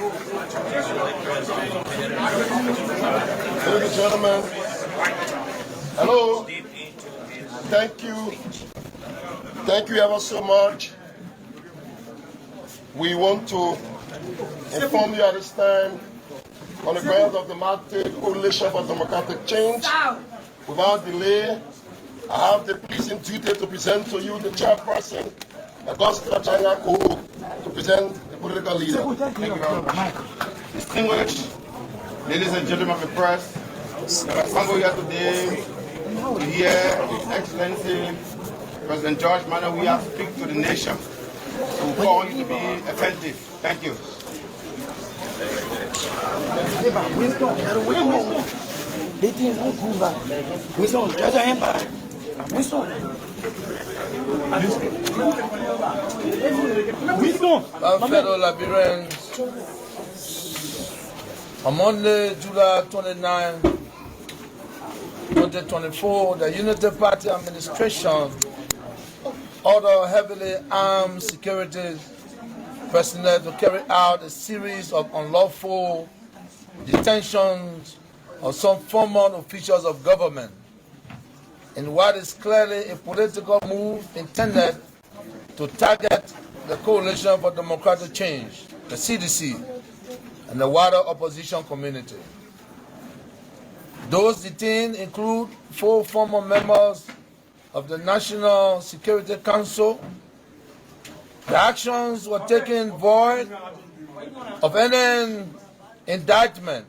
Ladies and gentlemen, hello. Thank you. Thank you ever so much. We want to inform you at this time on the grounds of the Market Coalition for Democratic Change. Without delay, I have the pleasing duty to present to you the chairperson, Augusta China Koho, to present the political leader. Thank you very much. Distinguished ladies and gentlemen of the press, I'm here today to hear His Excellency President George Weah speak to the nation. We call you to be effective. Thank you. Fellow Liberians, on Monday, July 29, 2024, the Unity Party administration ordered heavily armed security personnel to carry out a series of unlawful detentions of some former officials of government in what is clearly a political move intended to target the Coalition for Democratic Change, the CDC, and the wider opposition community. Those detained include 4 former members of the National Security Council. The actions were taken void of any indictment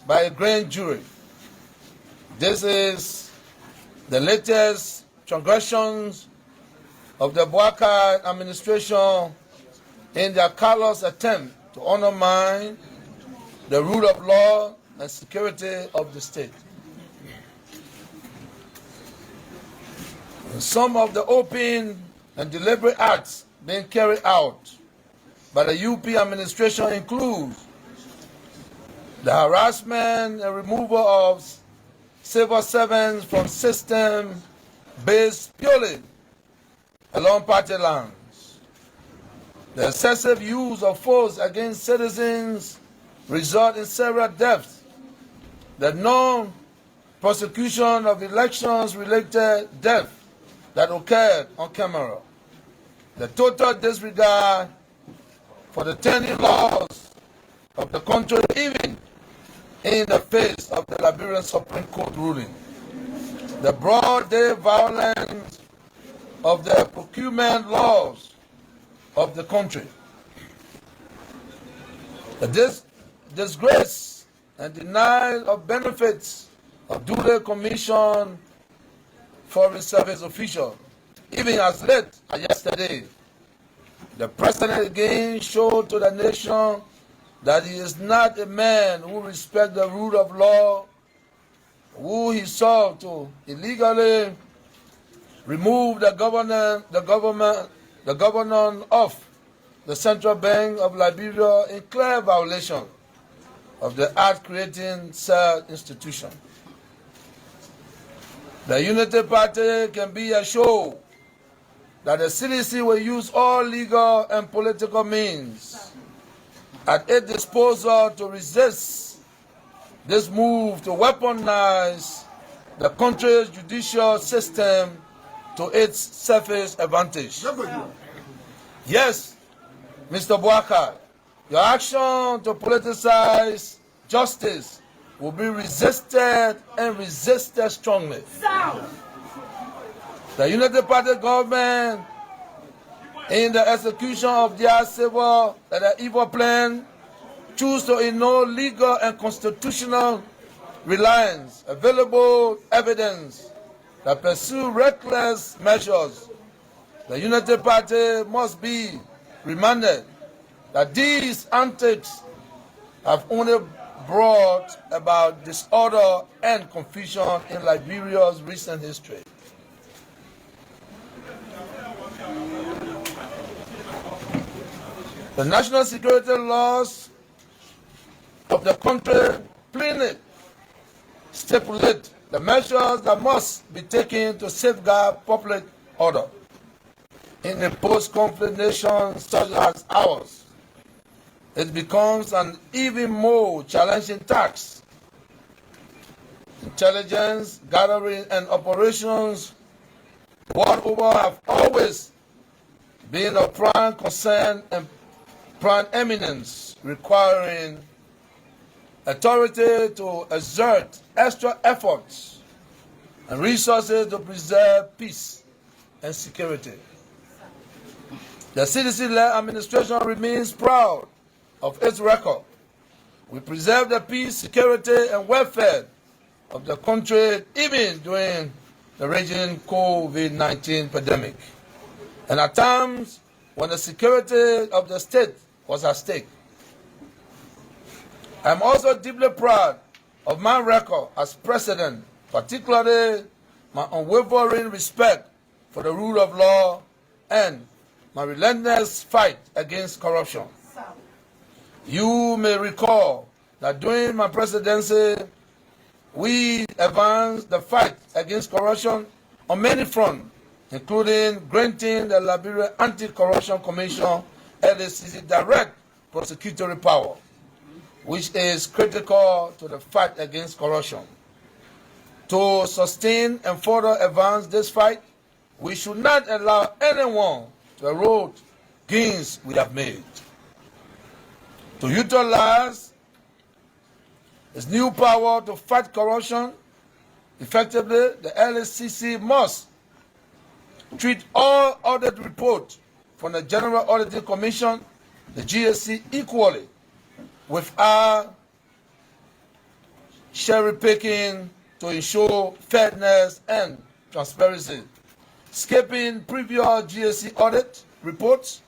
by a grand jury. This is the latest transgressions of the Weah administration in their callous attempt to undermine the rule of law and security of the state. And some of the open and deliberate acts being carried out by the UP administration include the harassment and removal of civil servants from systems based purely along party lines. The excessive use of force against citizens result in several deaths. The non-prosecution of elections-related deaths that occurred on camera. The total disregard for the 10 laws of the country, even in the face of the Liberian Supreme Court ruling. The broad-day violence of the procurement laws of the country. The disgrace and denial of benefits of duly commissioned foreign service officials. Even as late as yesterday, the president again showed to the nation that he is not a man who respects the rule of law, who he sought to illegally remove the governor of the Central Bank of Liberia in clear violation of the Act creating said institution. The Unity Party can be assured that the CDC will use all legal and political means at its disposal to resist this move to weaponize the country's judicial system to its selfish advantage. Yes, Mr. Weah, your action to politicize justice will be resisted and resisted strongly. The Unity Party government, in the execution of their civil and evil plan, choose to ignore legal and constitutional reliance, available evidence that pursue reckless measures. The Unity Party must be reminded that these antics have only brought about disorder and confusion in Liberia's recent history. The national security laws of the country plainly stipulate the measures that must be taken to safeguard public order in a post-conflict nation such as ours. it becomes an even more challenging task. Intelligence gathering and operations world over have always been of prime concern and prime eminence, requiring authority to exert extra efforts and resources to preserve peace and security. The CDC-led administration remains proud of its record. We preserve the peace, security, and welfare of the country even during the raging COVID-19 pandemic, and at times when the security of the state was at stake. I am also deeply proud of my record as president, particularly my unwavering respect for the rule of law and my relentless fight against corruption. You may recall that during my presidency, we advanced the fight against corruption on many fronts, including granting the Liberia Anti-Corruption Commission LACC direct prosecutory power, which is critical to the fight against corruption. To sustain and further advance this fight, we should not allow anyone to erode gains we have made. To utilize its new power to fight corruption effectively, the LACC must treat all audit reports from the General Auditing Commission, the GSC, equally, without cherry-picking to ensure fairness and transparency, skipping previous GSC audit reports,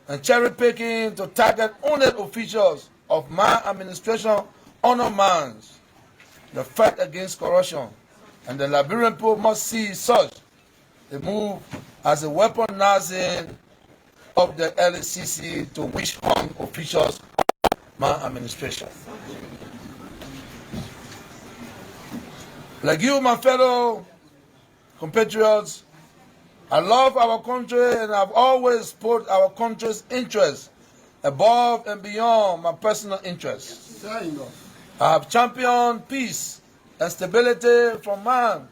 and cherry-picking to target only officials of my administration undermines the fight against corruption, and the Liberian people must see such a move as a weaponizing of the LACC to wish harm officials of my administration. Like you, my fellow compatriots, I love our country and I've always put our country's interests above and beyond my personal interests. I have championed peace and stability from man,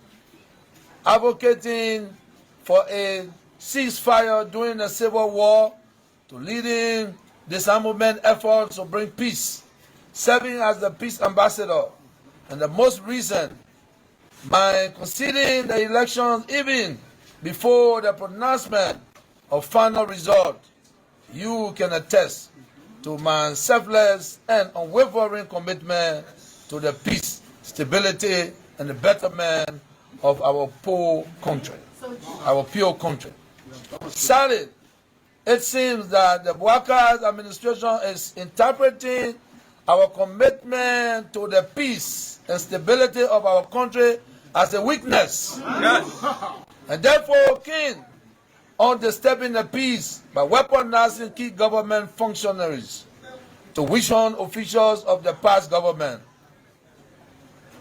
advocating for a ceasefire during the Civil War, to leading disarmament efforts to bring peace, serving as the peace ambassador, and the most recent, by conceding the elections even before the pronouncement of final result. You can attest to my selfless and unwavering commitment to the peace, stability, and the betterment of our poor country, our pure country. Sadly, it seems that the Weah administration is interpreting our commitment to the peace and stability of our country as a weakness. Yes. And therefore keen on disturbing the peace by weaponizing key government functionaries to wish on officials of the past government.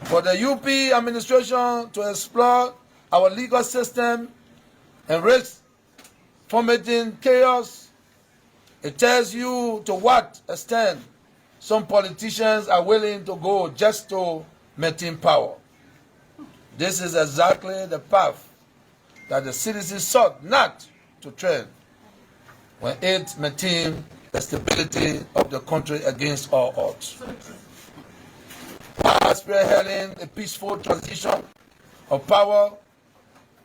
For the UP administration to exploit our legal system and risk fomenting chaos, it tells you to what extent some politicians are willing to go just to maintain power. This is exactly the path that the citizens sought not to tread when it maintained the stability of the country against all odds. While spearheading a peaceful transition of power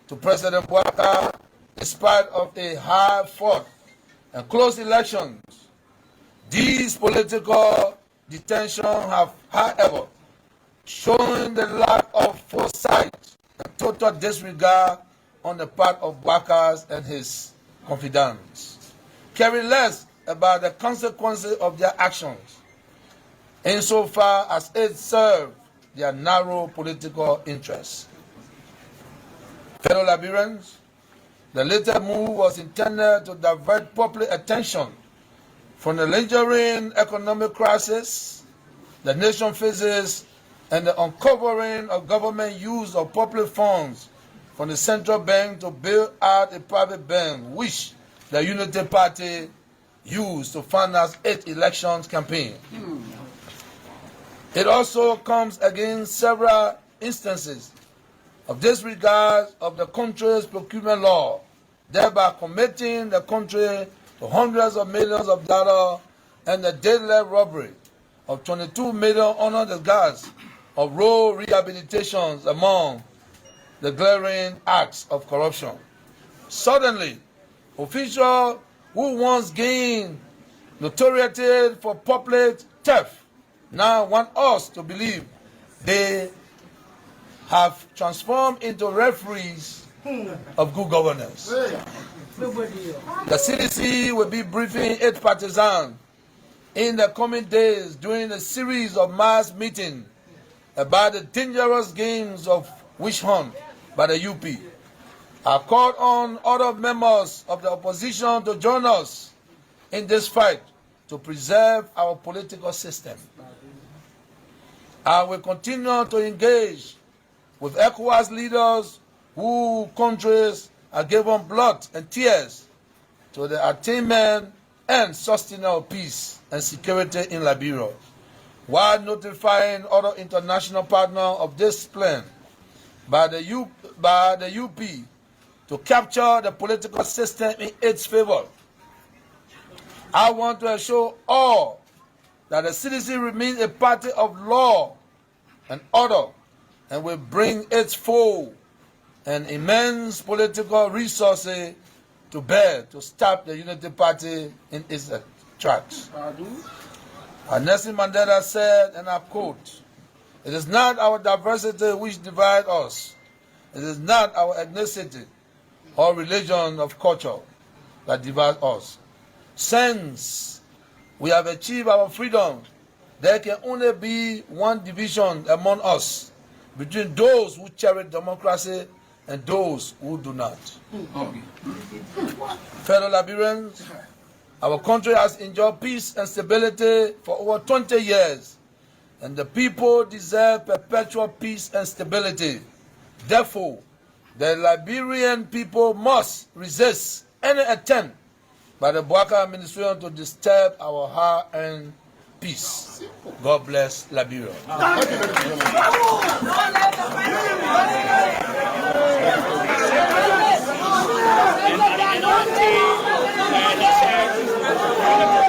to President Weah, in spite of a hard-fought and close elections, these political detentions have, however, shown the lack of foresight and total disregard on the part of Weah and his confidants, caring less about the consequences of their actions, insofar as it served their narrow political interests. Fellow Liberians, the latter move was intended to divert public attention from the lingering economic crisis the nation faces and the uncovering of government use of public funds from the central bank to build out a private bank, which the Unity Party used to finance its elections campaign. It also comes against several instances of disregard of the country's procurement law, thereby committing the country to hundreds of millions of dollars and the deadly robbery of 22 million under the guise of road rehabilitations among the glaring acts of corruption. Suddenly, officials who once gained notoriety for public theft now want us to believe they have transformed into referees of good governance. The CDC will be briefing its partisans in the coming days during a series of mass meetings about the dangerous games of witch hunt by the UP. I called on other members of the opposition to join us in this fight to preserve our political system. I will continue to engage with ECOWAS leaders whose countries have given blood and tears to the attainment and sustaining of peace and security in Liberia, while notifying other international partners of this plan by the UP to capture the political system in its favor. I want to assure all that the CDC remains a party of law and order and will bring its full and immense political resources to bear to stop the Unity Party in its tracks. Nelson Mandela said, and I quote, "It is not our diversity which divides us. It is not our ethnicity or religion of culture that divides us. Since we have achieved our freedom, there can only be one division among us, between those who cherish democracy and those who do not." Fellow Liberians, our country has enjoyed peace and stability for over 20 years, and the people deserve perpetual peace and stability. Therefore, the Liberian people must resist any attempt by the Bouaka administration to disturb our hard-earned peace. God bless Liberia. Thank you.